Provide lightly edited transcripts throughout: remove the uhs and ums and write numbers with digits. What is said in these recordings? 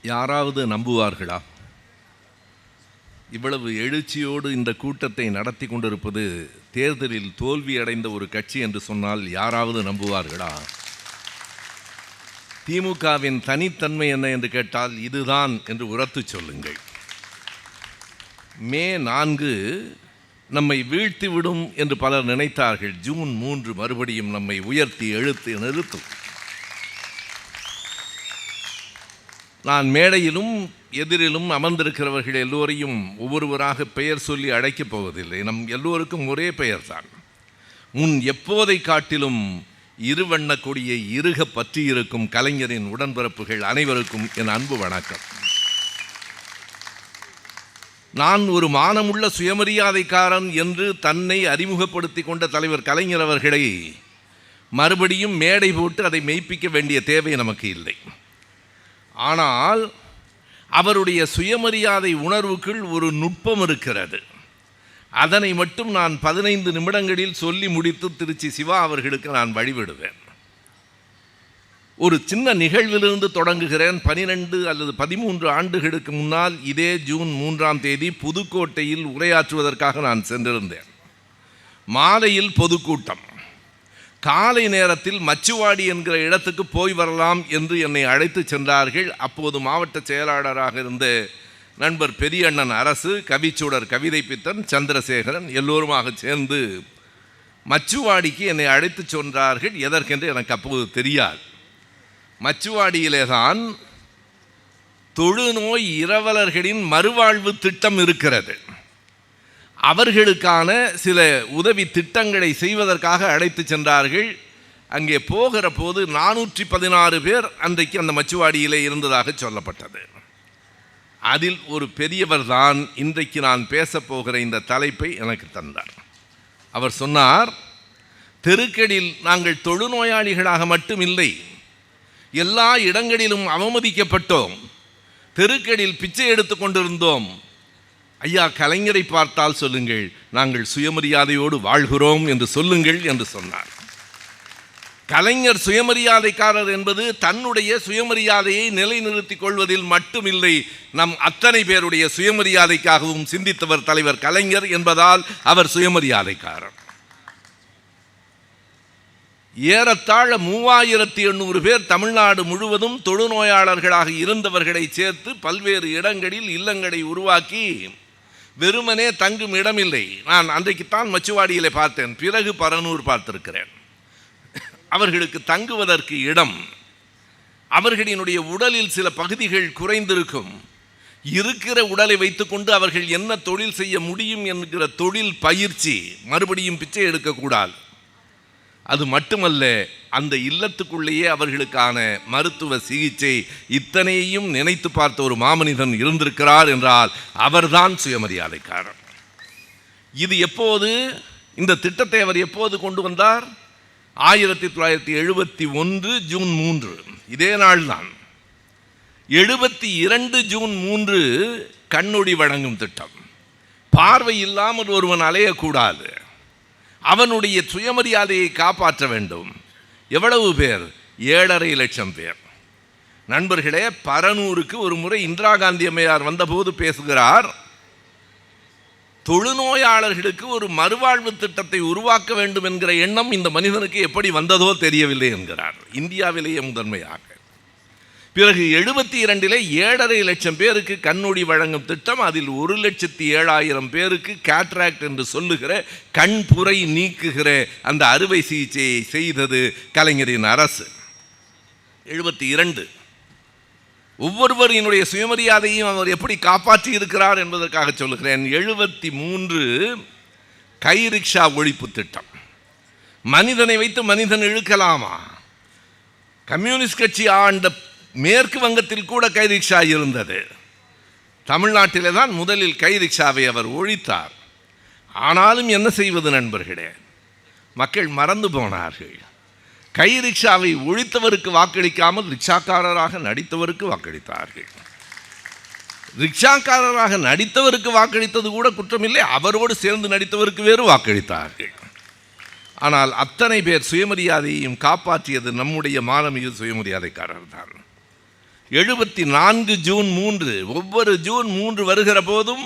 யாராவது நம்புவார்களா? இவ்வளவு எழுச்சியோடு இந்த கூட்டத்தை நடத்தி கொண்டிருப்பது தேர்தலில் தோல்வியடைந்த ஒரு கட்சி என்று சொன்னால் யாராவது நம்புவார்களா? திமுகவின் தனித்தன்மை என்ன என்று கேட்டால் இதுதான் என்று உரத்து சொல்லுங்கள். மே 4 நம்மை வீழ்த்திவிடும் என்று பலர் நினைத்தார்கள். ஜூன் 3 மறுபடியும் நம்மை உயர்த்தி எழுத்து நிறுத்தும். நான் மேடையிலும் எதிரிலும் அமர்ந்திருக்கிறவர்கள் எல்லோரையும் ஒவ்வொருவராக பெயர் சொல்லி அழைக்கப் போவதில்லை. நம் எல்லோருக்கும் ஒரே பெயர் தான். முன் எப்போதை காட்டிலும் இருவண்ண கொடியை இறுக பற்றியிருக்கும் கலைஞரின் உடன்பிறப்புகள் அனைவருக்கும் என் அன்பு வணக்கம். நான் ஒரு மானமுள்ள சுயமரியாதைக்காரன் என்று தன்னை அறிமுகப்படுத்தி கொண்ட தலைவர் கலைஞர் அவர்களை மறுபடியும் மேடை போட்டு அதை மெய்ப்பிக்க வேண்டிய தேவை நமக்கு இல்லை. ஆனால் அவருடைய சுயமரியாதை உணர்வுக்குள் ஒரு நுட்பம் இருக்கிறது. அதனை மட்டும் நான் 15 நிமிடங்களில் சொல்லி முடித்து திருச்சி சிவா அவர்களுக்கு நான் வழிவிடுவேன். ஒரு சின்ன நிகழ்விலிருந்து தொடங்குகிறேன். 12 அல்லது 13 ஆண்டுகளுக்கு முன்னால் இதே ஜூன் 3ஆம் தேதி புதுக்கோட்டையில் உரையாற்றுவதற்காக நான் சென்றிருந்தேன். மாலையில் பொதுக்கூட்டம். காலை நேரத்தில் மச்சுவாடி என்கிற இடத்துக்கு போய் வரலாம் என்று என்னை அழைத்து சென்றார்கள். அப்போது மாவட்ட செயலாளராக இருந்த நண்பர் பெரியண்ணன் அரசு, கவிச்சூடர் கவிதை பித்தன், சந்திரசேகரன் எல்லோருமாக சேர்ந்து மச்சுவாடிக்கு என்னை அழைத்து சென்றார்கள். எதற்கென்று எனக்கு அப்போது தெரியாது. மச்சுவாடியிலே தான் தொழுநோய் இரவலர்களின் மறுவாழ்வு திட்டம் இருக்கிறது. அவர்களுக்கான சில உதவி திட்டங்களை செய்வதற்காக அழைத்து சென்றார்கள். அங்கே போகிற போது 416 பேர் அன்றைக்கு அந்த மச்சுவாடியிலே இருந்ததாக சொல்லப்பட்டது. அதில் ஒரு பெரியவர் தான் இன்றைக்கு நான் பேசப்போகிற இந்த தலைப்பை எனக்கு தந்தார். அவர் சொன்னார், தெருக்களில் நாங்கள் தொழுநோயாளிகளாக மட்டும் இல்லை, எல்லா இடங்களிலும் அவமதிக்கப்பட்டோம், தெருக்களில் பிச்சை எடுத்து கொண்டிருந்தோம். ஐயா, கலைஞரை பார்த்தால் சொல்லுங்கள், நாங்கள் சுயமரியாதையோடு வாழ்கிறோம் என்று சொல்லுங்கள் என்று சொன்னார். கலைஞர் சுயமரியாதைக்காரர் என்பது தன்னுடைய சுயமரியாதையை நிலைநிறுத்திக் கொள்வதில் மட்டுமில்லை, நம் அத்தனை பேருடைய சுயமரியாதைக்காகவும் சிந்தித்தவர் தலைவர் கலைஞர் என்பதால் அவர் சுயமரியாதைக்காரர். ஏறத்தாழ 3800 பேர் தமிழ்நாடு முழுவதும் தொழுநோயாளர்களாக இருந்தவர்களை சேர்த்து பல்வேறு இடங்களில் இல்லங்களை உருவாக்கி வெறுமனே தங்கும் இடமில்லை. நான் அன்றைக்குத்தான் மச்சுவாடியிலே பார்த்தேன், பிறகு பரனூர் பார்த்திருக்கிறேன். அவர்களுக்கு தங்குவதற்கு இடம், அவர்களினுடைய உடலில் சில பகுதிகள் குறைந்திருக்கும், இருக்கிற உடலை வைத்துக்கொண்டு அவர்கள் என்ன தொழில் செய்ய முடியும் என்கிற தொழில் பயிற்சி, மறுபடியும் பிச்சை எடுக்கக்கூடாது. அது மட்டுமல்ல, அந்த இல்லத்துக்குள்ளேயே அவர்களுக்கான மருத்துவ சிகிச்சை, இத்தனையையும் நினைத்து பார்த்த ஒரு மாமனிதன் இருந்திருக்கிறார் என்றால் அவர்தான் சுயமரியாதைக்காரர். இது எப்போது, இந்த திட்டத்தை அவர் எப்போது கொண்டு வந்தார்? 1971 ஜூன் 3, இதே நாள்தான். 72 ஜூன் 3 கண்ணொடி வழங்கும் திட்டம். பார்வை இல்லாமல் ஒருவன் அலையக்கூடாது, அவனுடைய சுயமரியாதையை காப்பாற்ற வேண்டும். எவ்வளவு பேர்? 7.5 லட்சம் பேர். நண்பர்களே, பரனூருக்கு ஒரு முறை இந்திரா காந்தி அம்மையார் வந்தபோது பேசுகிறார், தொழுநோயாளர்களுக்கு ஒரு மறுவாழ்வு திட்டத்தை உருவாக்க வேண்டும் என்கிற எண்ணம் இந்த மனிதனுக்கு எப்படி வந்ததோ தெரியவில்லை என்கிறார், இந்தியாவிலேயே முதன்மையாக. பிறகு 72 7.5 லட்சம் பேருக்கு கண்ணொடி வழங்கும் திட்டம். அதில் 1,07,000 பேருக்கு கேட்ராக்ட் என்று சொல்லுகிற கண்புரை நீக்குகிற அந்த அறுவை சிகிச்சையை செய்தது கலைஞரின் அரசு. 72 ஒவ்வொருவரினுடைய சுயமரியாதையும் அவர் எப்படி காப்பாற்றி இருக்கிறார் என்பதற்காக சொல்லுகிறேன். 73 கை ரிக்ஷா ஒழிப்பு திட்டம். மனிதனை வைத்து மனிதன் இழுக்கலாமா? கம்யூனிஸ்ட் கட்சி ஆண்ட மேற்கு வங்கத்தில் கூட கை ரிக்ஷா இருந்தது. தமிழ்நாட்டிலே தான் முதலில் கை ரிக்ஷாவை அவர் ஒழித்தார். ஆனாலும் என்ன செய்வது நண்பர்களே, மக்கள் மறந்து போனார்கள். கை ரிக்ஷாவை ஒழித்தவருக்கு வாக்களிக்காமல் ரிக்ஷாக்காரராக நடித்தவருக்கு வாக்களித்தார்கள். ரிக்ஷாக்காரராக நடித்தவருக்கு வாக்களித்தது கூட குற்றமில்லை, அவரோடு சேர்ந்து நடித்தவருக்கு வேறு வாக்களித்தார்கள். ஆனால் அத்தனை பேர் சுயமரியாதையையும் காப்பாற்றியது நம்முடைய மானமிகு சுயமரியாதைக்காரர் தான். 74 ஜூன் 3, ஒவ்வொரு ஜூன் 3 வருகிற போதும்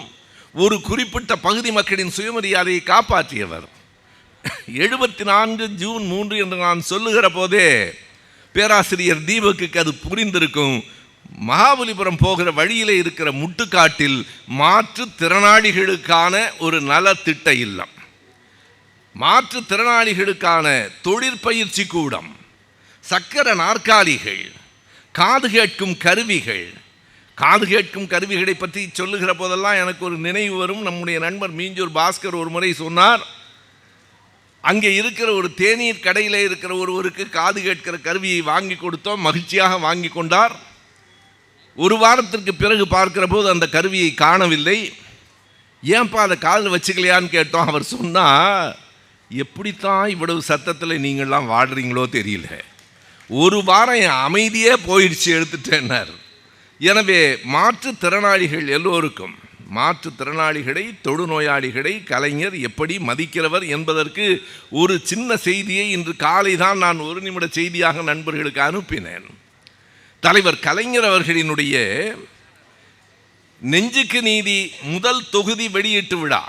ஒரு குறிப்பிட்ட பகுதி மக்களின் சுயமரியாதையை காப்பாற்றியவர். 74 ஜூன் 3 என்று நான் சொல்லுகிற போதே பேராசிரியர் தீபக்கு அது புரிந்திருக்கும். மகாபலிபுரம் போகிற வழியிலே இருக்கிற முட்டுக்காட்டில் மாற்றுத்திறனாளிகளுக்கான ஒரு நலத்திட்ட இல்லம், மாற்றுத்திறனாளிகளுக்கான தொழிற்பயிற்சி கூடம், சக்கர நாற்காலிகள், காது கேட்கும் கருவிகள். காது கேட்கும் கருவிகளை பற்றி சொல்லுகிற போதெல்லாம் எனக்கு ஒரு நினைவு வரும். நம்முடைய நண்பர் மீஞ்சூர் பாஸ்கர் ஒரு முறை சொன்னார், அங்கே இருக்கிற ஒரு தேநீர் கடையில் இருக்கிற ஒருவருக்கு காது கேட்கிற கருவியை வாங்கி கொடுத்தோம். மகிழ்ச்சியாக வாங்கி கொண்டார். ஒரு வாரத்திற்கு பிறகு பார்க்கிற போது அந்த கருவியை காணவில்லை. ஏன்பா அதை காதில் வச்சுக்கலையான்னு கேட்டோம். அவர் சொன்னால், எப்படித்தான் இவ்வளவு சத்தத்தில் நீங்கள்லாம் வாடுறீங்களோ தெரியல, ஒரு வாரம் என் அமைதியே போயிடுச்சு, எடுத்துட்டேன்னார். எனவே மாற்றுத்திறனாளிகள் எல்லோருக்கும், மாற்றுத்திறனாளிகளை, தொழுநோயாளிகளை கலைஞர் எப்படி மதிக்கிறவர் என்பதற்கு ஒரு சின்ன செய்தியை இன்று காலை தான் நான் ஒரு நிமிட செய்தியாக நண்பர்களுக்கு அனுப்பினேன். தலைவர் கலைஞர் அவர்களினுடைய நெஞ்சுக்கு நீதி முதல் தொகுதி வெளியீட்டு விழா,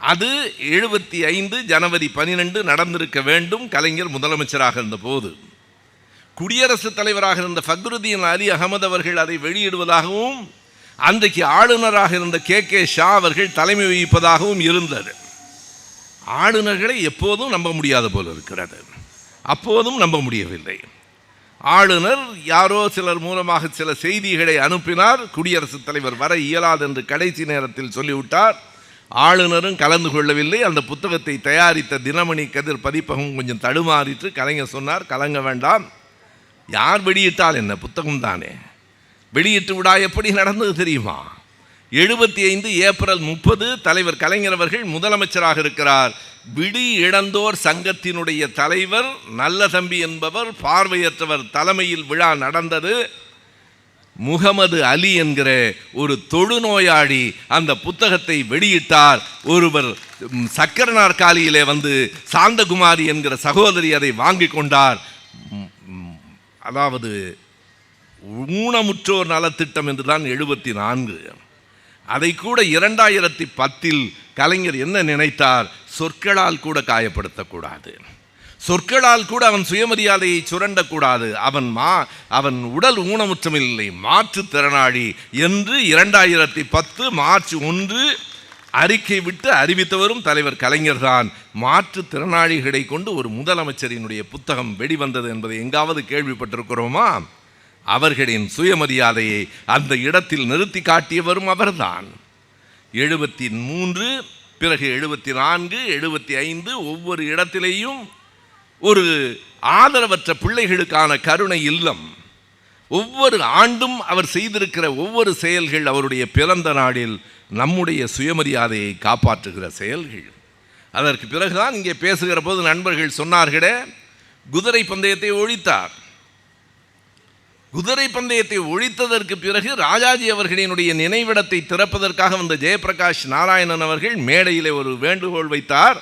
அது 75 ஜனவரி 12 நடந்திருக்க வேண்டும். கலைஞர் முதலமைச்சராக இருந்த போது குடியரசுத் தலைவராக இருந்த ஃபக்ருதீன் அலி அகமது அவர்கள் அதை வெளியிடுவதாகவும், அன்றைக்கு ஆளுநராக இருந்த கே ஷா அவர்கள் தலைமை வகிப்பதாகவும் இருந்தது. ஆளுநர்களை எப்போதும் நம்ப முடியாத போல இருக்கிறது. அப்போதும் நம்ப முடியவில்லை. ஆளுநர் யாரோ சிலர் மூலமாக சில செய்திகளை அனுப்பினார். குடியரசுத் தலைவர் வர இயலாது என்று கடைசி நேரத்தில் சொல்லிவிட்டார். ஆளுநரும் கலந்து கொள்ளவில்லை. அந்த புத்தகத்தை தயாரித்த தினமணி கதிர் பதிப்பகம் கொஞ்சம் தடுமாறிற்று. கலைஞர் சொன்னார், கலங்க வேண்டாம், யார் வெளியிட்டால் என்ன, புத்தகம் தானே. வெளியிட்டு விடா எப்படி நடந்தது தெரியுமா? 75 ஏப்ரல் 30 தலைவர் கலைஞர் அவர்கள் முதலமைச்சராக இருக்கிறார். விடி இழந்தோர் சங்கத்தினுடைய தலைவர் நல்ல தம்பி என்பவர், பார்வையற்றவர் தலைமையில் விழா நடந்தது. முகமது அலி என்கிற ஒரு தொழுநோயாளி அந்த புத்தகத்தை வெளியிட்டார். ஒருவர் சக்கர நாற்காலியிலே வந்து சாந்தகுமாரி என்கிற சகோதரி அதை வாங்கி கொண்டார். அதாவது ஊனமுற்றோர் நலத்திட்டம் என்றுதான் 74. அதை கூட 2010 கலைஞர் என்ன நினைத்தார், சொற்களால் கூட காயப்படுத்தக்கூடாது, சொற்களால் கூட அவன் சுயமரியாதையை சுரண்டக்கூடாது, அவன் உடல் ஊனமுற்றமில்லை, மாற்றுத்திறனாளி என்று 2010 மார்ச் 1 அறிக்கை விட்டு அறிவித்தவரும் தலைவர் கலைஞர் தான். மாற்றுத்திறனாளிகளை கொண்டு ஒரு முதலமைச்சரினுடைய புத்தகம் வெளிவந்தது என்பதை எங்காவது கேள்விப்பட்டிருக்கிறோமா? அவர்களின் சுயமரியாதையை அந்த இடத்தில் நிறுத்தி காட்டியவரும் அவர்தான். 73, பிறகு 74, 75 ஒவ்வொரு இடத்திலேயும் ஒரு ஆதரவற்ற பிள்ளைகளுக்கான கருணை இல்லம். ஒவ்வொரு ஆண்டும் அவர் செய்திருக்கிற ஒவ்வொரு செயல்கள் அவருடைய பிறந்த நாளில் நம்முடைய சுயமரியாதையை காப்பாற்றுகிற செயல்கள். அதற்கு பிறகுதான் இங்கே பேசுகிற போது நண்பர்கள் சொன்னார்களே, குதிரை பந்தயத்தை ஒழித்தார். குதிரை பந்தயத்தை ஒழித்ததற்கு பிறகு ராஜாஜி அவர்களினுடைய நினைவிடத்தை திறப்பதற்காக வந்த ஜெயபிரகாஷ் நாராயணன் அவர்கள் மேடையிலே ஒரு வேண்டுகோள் வைத்தார்.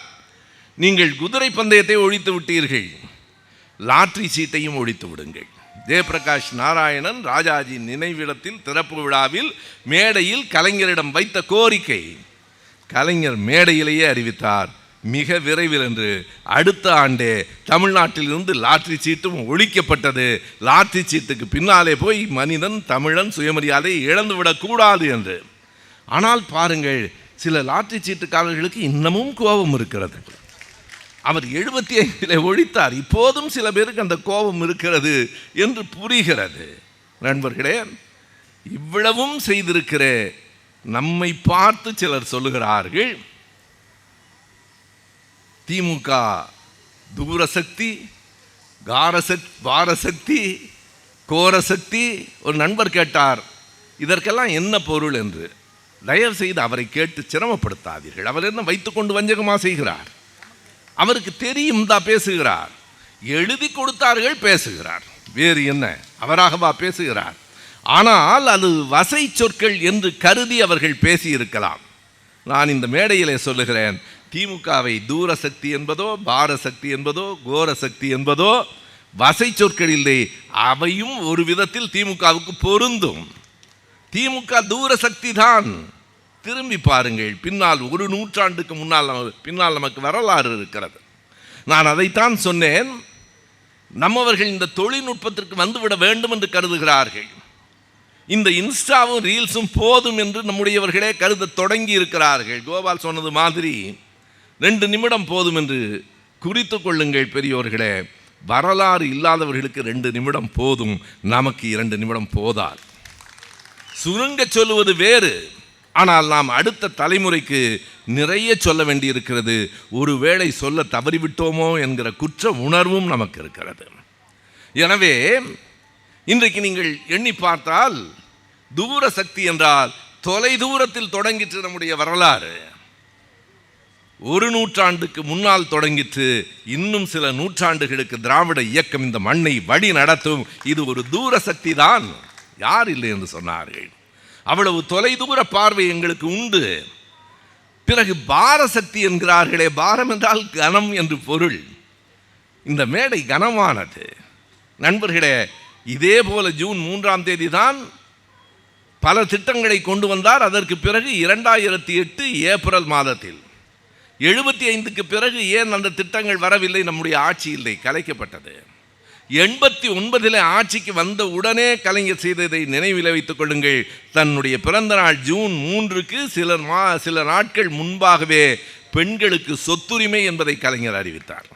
நீங்கள் குதிரை பந்தயத்தை ஒழித்து விட்டீர்கள், லாட்ரி சீட்டையும் ஒழித்து விடுங்கள். ஜெயபிரகாஷ் நாராயணன் ராஜாஜி நினைவிடத்தில் திறப்பு விழாவில் மேடையில் கலைஞரிடம் வைத்த கோரிக்கை கலைஞர் மேடையிலேயே அறிவித்தார், மிக விரைவில் என்று. அடுத்த ஆண்டே தமிழ்நாட்டிலிருந்து லாட்ரி சீட்டும் ஒழிக்கப்பட்டது. லாட்ரி சீட்டுக்கு பின்னாலே போய் மனிதன், தமிழன் சுயமரியாதையை இழந்துவிடக்கூடாது என்று. ஆனால் பாருங்கள், சில லாட்ரி சீட்டுக்காரர்களுக்கு இன்னமும் கோபம் இருக்கிறது. அவர் 75 ஒழித்தார், இப்போதும் சில பேருக்கு அந்த கோபம் இருக்கிறது என்று புரிகிறது. நண்பர்களே, இவ்வளவும் செய்திருக்கிற நம்மை பார்த்து சிலர் சொல்லுகிறார்கள், திமுக தூரசக்தி, வாரசக்தி, கோரசக்தி. ஒரு நண்பர் கேட்டார், இதற்கெல்லாம் என்ன பொருள் என்று. தயவு செய்து அவரை கேட்டு சிரமப்படுத்தாதீர்கள். அவர் என்ன வைத்துக்கொண்டு வஞ்சகமாக செய்கிறார்? அவருக்கு தெரியும் தான் பேசுகிறார். எழுதி கொடுத்தார்கள், பேசுகிறார். வேறு என்ன, அவராகவா பேசுகிறார்? ஆனால் அது வசை சொற்கள் என்று கருதி அவர்கள் பேசியிருக்கலாம். நான் இந்த மேடையிலே சொல்லுகிறேன், திமுகவை தூரசக்தி என்பதோ, பாரசக்தி என்பதோ, கோரசக்தி என்பதோ வசை சொற்களிலே அவையும் ஒரு விதத்தில் திமுகவுக்கு பொருந்தும். திமுக தூர சக்தி தான். திரும்பி பாருங்கள், பின்னால் ஒரு நூற்றாண்டுக்கு பின்னால் நமக்கு வரலாறு இருக்கிறது. நான் அதைத்தான் சொன்னேன். நம்மவர்கள் இந்த தொழில்நுட்பத்திற்கு வந்துவிட வேண்டும் என்று கருதுகிறார்கள். இந்த இன்ஸ்டாவும் ரீல்ஸும் போதும் என்று நம்முடையவர்களே கருத தொடங்கி இருக்கிறார்கள். கோபால் சொன்னது மாதிரி 2 நிமிடம் போதும் என்று குறித்து கொள்ளுங்கள் பெரியோர்களே. வரலாறு இல்லாதவர்களுக்கு 2 நிமிடம் போதும், நமக்கு 2 நிமிடம் போதால். சுருங்க சொல்லுவது வேறு, ஆனால் நாம் அடுத்த தலைமுறைக்கு நிறைய சொல்ல வேண்டியிருக்கிறது. ஒருவேளை சொல்ல தவறிவிட்டோமோ என்கிற குற்ற உணர்வும் நமக்கு இருக்கிறது. எனவே இன்றைக்கு நீங்கள் எண்ணி பார்த்தால் தூர சக்தி என்றால் தொலை தூரத்தில் தொடங்கிற்று நம்முடைய வரலாறு. 1 நூற்றாண்டுக்கு முன்னால் தொடங்கிற்று. இன்னும் சில நூற்றாண்டுகளுக்கு திராவிட இயக்கம் இந்த மண்ணை வழி நடத்தும். இது ஒரு தூர சக்தி தான். யார் இல்லை என்று சொன்னார்கள்? அவ்வளவு தொலைதூர பார்வை எங்களுக்கு உண்டு. பிறகு பாரசக்தி என்கிறார்களே. பாரம் என்றால் கனம் என்று பொருள். இந்த மேடை கனமானது நண்பர்களே. இதே போல ஜூன் 3ஆம் தேதி தான் பல திட்டங்களை கொண்டு வந்தார். அதற்கு பிறகு 2008 ஏப்ரல் மாதத்தில் 75க்கு பிறகு ஏன் அந்த திட்டங்கள் வரவில்லை? நம்முடைய ஆட்சி இல்லை, கலைக்கப்பட்டது. 89 ஆட்சிக்கு வந்த உடனே கலைஞர் செய்ததை நினைவில் வைத்துக் கொள்ளுங்கள். தன்னுடைய பிறந்த நாள் ஜூன் 3க்கு சில நாட்கள் முன்பாகவே பெண்களுக்கு சொத்துரிமை என்பதை கலைஞர் அறிவித்தார்.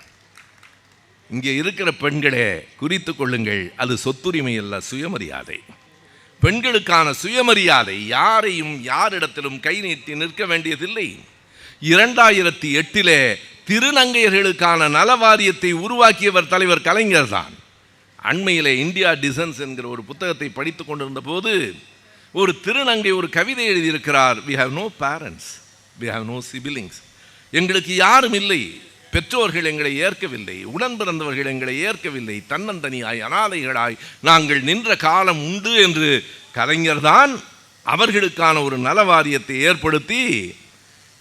இங்கே இருக்கிற பெண்களே குறித்து கொள்ளுங்கள், அது சொத்துரிமை அல்ல, சுயமரியாதை. பெண்களுக்கான சுயமரியாதை. யாரையும் யாரிடத்திலும் கை நீட்டி நிற்க வேண்டியதில்லை. 2008 திருநங்கையர்களுக்கான நல வாரியத்தை உருவாக்கியவர் தலைவர் கலைஞர் தான். அண்மையிலே இந்தியா டிசன்ஸ் என்கிற ஒரு புத்தகத்தை படித்து கொண்டிருந்த போது ஒரு திருநங்கை ஒரு கவிதை எழுதியிருக்கிறார். we have no parents, we have no siblings. எங்களுக்கு யாரும் இல்லை, பெற்றோர்கள் எங்களை ஏற்கவில்லை, உடன் பிறந்தவர்கள் எங்களை ஏற்கவில்லை, தன்னந்தனியாய் அனாதைகளாய் நாங்கள் நின்ற காலம் உண்டு என்று கலைஞர் தான் அவர்களுக்கான ஒரு நல வாரியத்தை ஏற்படுத்தி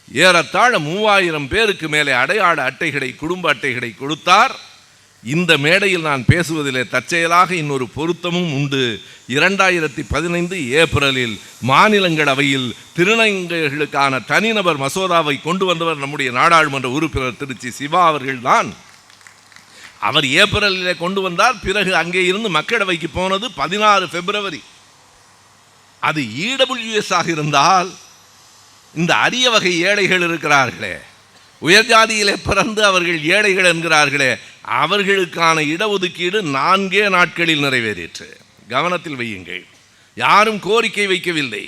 ஏறத்தாழ 3000 பேருக்கு மேலே அடையாள அட்டைகளை, குடும்ப அட்டைகளை கொடுத்தார். இந்த மேடையில் நான் பேசுவதிலே தற்செயலாக இன்னொரு பொருத்தமும் உண்டு. 2015 ஏப்ரலில் மாநிலங்களவையில் திருநங்கைகளுக்கான தனிநபர் மசோதாவை கொண்டு வந்தவர் நம்முடைய நாடாளுமன்ற உறுப்பினர் திருச்சி சிவா அவர்கள்தான். அவர் ஏப்ரலிலே கொண்டு வந்தார். பிறகு அங்கே இருந்து மக்களவைக்கு போனது 16 பிப்ரவரி. அது இடபிள்யூஎஸ் ஆக இருந்தால் இந்த அரிய வகை ஏழைகள் இருக்கிறார்களே, உயர் ஜாதியிலே பிறந்து அவர்கள் ஏழைகள் என்கிறார்களே, அவர்களுக்கான இடஒதுக்கீடு 4 நாட்களில் நிறைவேறிற்று. கவனத்தில் வையுங்கள். யாரும் கோரிக்கை வைக்கவில்லை.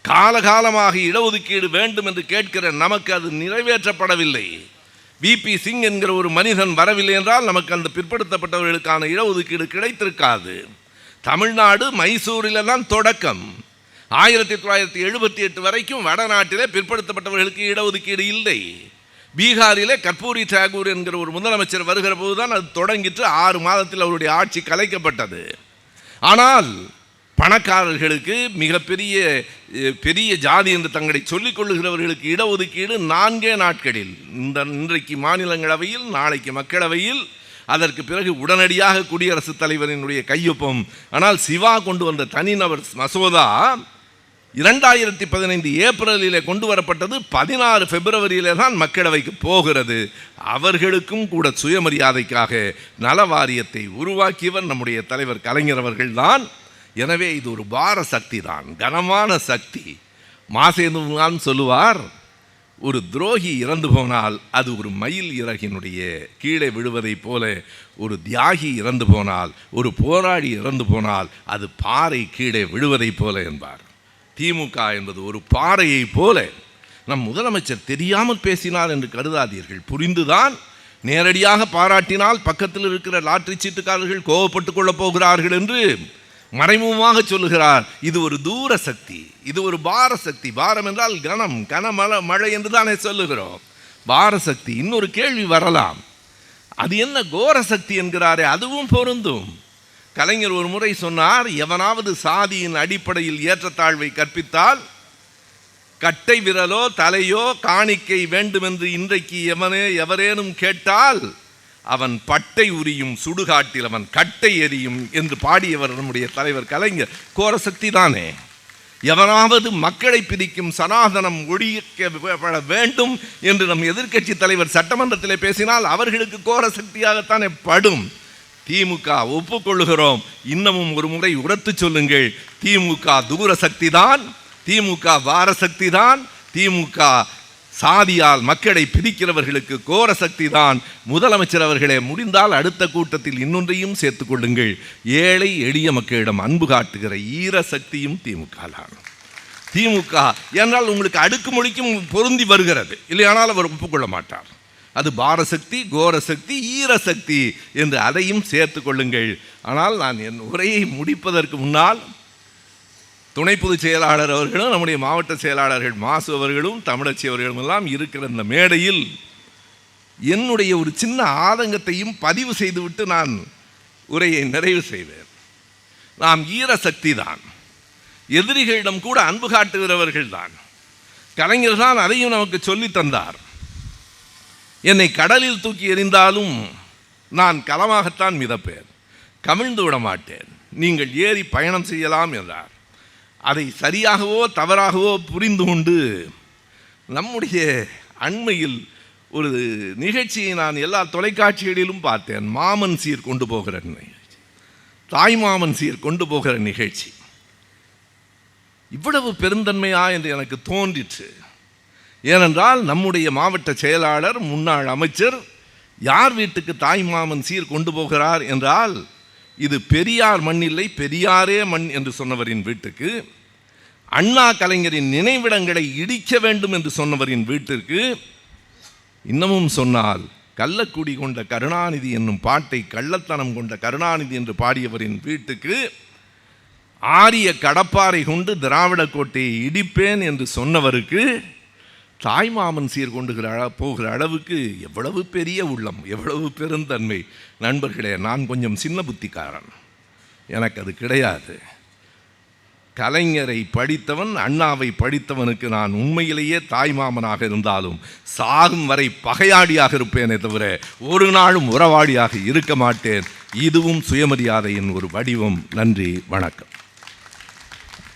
காலகாலமாக இடஒதுக்கீடு வேண்டும் என்று கேட்கிற நமக்கு அது நிறைவேற்றப்படவில்லை. விபி சிங் என்கிற ஒரு மனிதன் வரவில்லை என்றால் நமக்கு அந்த பிற்படுத்தப்பட்டவர்களுக்கான இடஒதுக்கீடு கிடைத்திருக்காது. தமிழ்நாடு மைசூரில் தான் தொடக்கம். 1978 வரைக்கும் வடநாட்டிலே பிற்படுத்தப்பட்டவர்களுக்கு இடஒதுக்கீடு இல்லை. பீகாரிலே கற்பூரி தாகூர் என்கிற ஒரு முதலமைச்சர் வருகிற போதுதான் அது தொடங்கிட்டு 6 மாதத்தில் அவருடைய ஆட்சி கலைக்கப்பட்டது. ஆனால் பணக்காரர்களுக்கு, மிகப்பெரிய பெரிய ஜாதி என்று தங்களை சொல்லிக் கொள்ளுகிறவர்களுக்கு இடஒதுக்கீடு 4 நாட்களில். இன்றைக்கு மாநிலங்களவையில், நாளைக்கு மக்களவையில், அதற்கு பிறகு உடனடியாக குடியரசுத் தலைவரினுடைய கையொப்பம். ஆனால் சிவா கொண்டு வந்த தனிநபர் மசோதா 2015 ஏப்ரலிலே கொண்டு வரப்பட்டது. 16 பிப்ரவரியிலே தான் மக்களவைக்கு போகிறது. அவர்களுக்கும் கூட சுயமரியாதைக்காக நல வாரியத்தை உருவாக்கியவர் நம்முடைய தலைவர் கலைஞர் அவர்கள்தான். எனவே இது ஒரு பார சக்தி தான், கனமான சக்தி. மாசேதுதான் சொல்லுவார், ஒரு துரோகி இறந்து போனால் அது ஒரு மயில் இறகினுடைய கீழே விழுவதைப் போல, ஒரு தியாகி இறந்து போனால், ஒரு போராடி இறந்து போனால் அது பாறை கீழே விழுவதைப் போல என்பார். திமுக என்பது ஒரு பாறையை போல. நம் முதலமைச்சர் தெரியாமல் பேசினார் என்று கருதாதீர்கள், புரிந்துதான். நேரடியாக பாராட்டினால் பக்கத்தில் இருக்கிற லாட்டரி சீட்டுக்காரர்கள் கோபப்பட்டுக் கொள்ளப் போகிறார்கள் என்று மறைமுகமாக சொல்லுகிறார். இது ஒரு தூர சக்தி, இது ஒரு பார சக்தி. பாரம் என்றால் கனம், கனமழை, மழை என்று தானே சொல்லுகிறோம். பார சக்தி. இன்னொரு கேள்வி வரலாம், அது என்ன கோர சக்தி என்கிறாரே, அதுவும் பொருந்தும். கலைஞர் ஒரு முறை சொன்னார், எவனாவது சாதியின் அடிப்படையில் ஏற்றத்தாழ்வை கற்பித்தால் கட்டை விரலோ தலையோ காணிக்கை வேண்டுமென்று இன்றைக்கு எவரேனும் கேட்டால் அவன் பட்டை உரியும் சுடுகாட்டில் அவன் கட்டை எறியும் என்று பாடியவர் நம்முடைய தலைவர் கலைஞர். கோரசக்தி தானே. எவனாவது மக்களை பிரிக்கும் சனாதனம் ஒழிக்கப்பட வேண்டும் என்று நம் எதிர்க்கட்சி தலைவர் சட்டமன்றத்தில் பேசினால் அவர்களுக்கு கோரசக்தியாகத்தானே படும். திமுக ஒப்புக்கொள்ளுகிறோம். இன்னமும் ஒரு முறை உரத்து சொல்லுங்கள். திமுக தூர சக்தி தான், திமுக வார சக்தி தான், திமுக சாதியால் மக்களை பிரிக்கிறவர்களுக்கு கோர சக்தி தான். முதலமைச்சர் அவர்களே, முடிந்தால் அடுத்த கூட்டத்தில் இன்னொன்றையும் சேர்த்துக் கொள்ளுங்கள். ஏழை எளிய மக்களிடம் அன்பு காட்டுகிற ஈர சக்தியும் திமுக தான். திமுக என்றால் உங்களுக்கு அடுக்குமொழிக்கும் பொருந்தி வருகிறது, இல்லையானால் அவர் ஒப்புக்கொள்ள மாட்டார். அது பாரசக்தி, கோரசக்தி, ஈரசக்தி என்று அதையும் சேர்த்து கொள்ளுங்கள். ஆனால் நான் என் உரையை முடிப்பதற்கு முன்னால் துணை பொதுச் செயலாளர் அவர்களும் நம்முடைய மாவட்ட செயலாளர்கள் மாசு அவர்களும் தமிழச்சி அவர்களும் எல்லாம் இருக்கிற இந்த மேடையில் என்னுடைய ஒரு சின்ன ஆதங்கத்தையும் பதிவு செய்துவிட்டு நான் உரையை நிறைவு செய்வேன். நாம் ஈரசக்தி தான், எதிரிகளிடம் கூட அன்பு காட்டுகிறவர்கள் தான். கலைஞர் தான் அதையும் நமக்கு சொல்லி தந்தார். என்னை கடலில் தூக்கி எறிந்தாலும் நான் களமாகத்தான் மிதப்பேன், கவிழ்ந்து விட மாட்டேன், நீங்கள் ஏறி பயணம் செய்யலாம் என்றார். அதை சரியாகவோ தவறாகவோ புரிந்து கொண்டு நம்முடைய அண்மையில் ஒரு நிகழ்ச்சியை நான் எல்லா தொலைக்காட்சிகளிலும் பார்த்தேன். மாமன் சீர் கொண்டு போகிற நிகழ்ச்சி, தாய்மாமன் சீர் கொண்டு போகிற நிகழ்ச்சி. இவ்வளவு பெருந்தன்மையா என்று எனக்கு தோன்றிற்று. ஏனென்றால் நம்முடைய மாவட்ட செயலாளர் முன்னாள் அமைச்சர் யார் வீட்டுக்கு தாய்மாமன் சீர் கொண்டு போகிறார் என்றால், இது பெரியார் மண் இல்லை, பெரியாரே மண் என்று சொன்னவரின் வீட்டுக்கு, அண்ணா கலைஞரின் நினைவிடங்களை இடிக்க வேண்டும் என்று சொன்னவரின் வீட்டிற்கு, இன்னமும் சொன்னால் கள்ளக்குடி கொண்ட கருணாநிதி என்னும் பாட்டை கள்ளத்தனம் கொண்ட கருணாநிதி என்று பாடியவரின் வீட்டுக்கு, ஆரிய கடப்பாறை கொண்டு திராவிட கோட்டையை இடிப்பேன் என்று சொன்னவருக்கு தாய்மாமன் சீர் கொண்டு போகிற அளவுக்கு எவ்வளவு பெரிய உள்ளம், எவ்வளவு பெருந்தன்மை. நண்பர்களே, நான் கொஞ்சம் சின்ன புத்திக்காரன், எனக்கு அது கிடையாது. கலைஞரை படித்தவன், அண்ணாவை படித்தவனுக்கு நான் உண்மையிலேயே தாய்மாமனாக இருந்தாலும் சாகும் வரை பகையாடியாக இருப்பேனே தவிர ஒரு நாளும் உறவாடியாக இருக்க மாட்டேன். இதுவும் சுயமரியாதையின் ஒரு வடிவம். நன்றி, வணக்கம்.